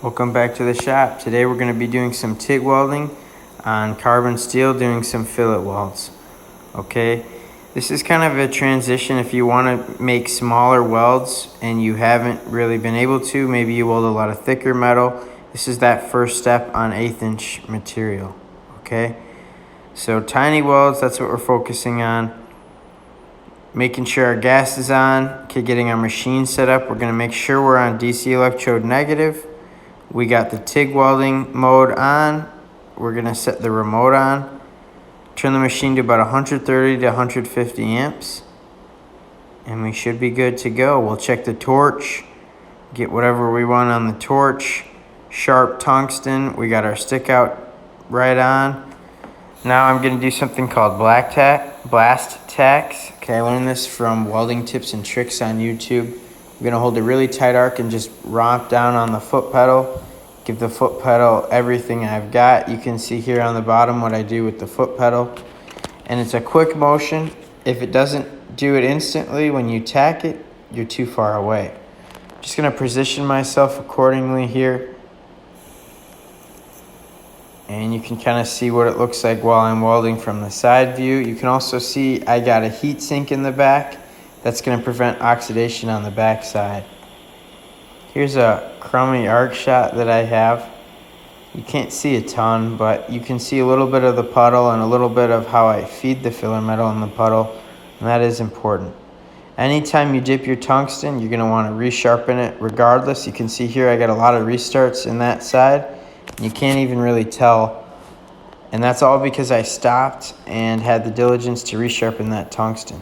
Welcome back to the shop. Today we're going to be doing some TIG welding on carbon steel, doing some fillet welds. Okay, this is kind of a transition if you want to make smaller welds and you haven't really been able to. Maybe you weld a lot of thicker metal. This is that first step on 1/8 inch material. Okay, so tiny welds, that's what we're focusing on. Making sure our gas is on. Okay, getting our machine set up. We're going to make sure we're on DC electrode negative. We got the TIG welding mode on. We're going to set the remote on. Turn the machine to about 130 to 150 amps. And we should be good to go. We'll check the torch. Get whatever we want on the torch. Sharp tungsten. We got our stick out right on. Now I'm going to do something called blast tacks. Okay, I learned this from Welding Tips and Tricks on YouTube. I'm going to hold a really tight arc and just romp down on the foot pedal. Give the foot pedal everything I've got. You can see here on the bottom what I do with the foot pedal. And it's a quick motion. If it doesn't do it instantly, when you tack it, you're too far away. Just going to position myself accordingly here. And you can kind of see what it looks like while I'm welding from the side view. You can also see I got a heat sink in the back. That's going to prevent oxidation on the back side. Here's a crummy arc shot that I have. You can't see a ton, but you can see a little bit of the puddle and a little bit of how I feed the filler metal in the puddle, and that is important. Anytime you dip your tungsten, you're going to want to resharpen it regardless. You can see here I got a lot of restarts in that side. You can't even really tell, and that's all because I stopped and had the diligence to resharpen that tungsten.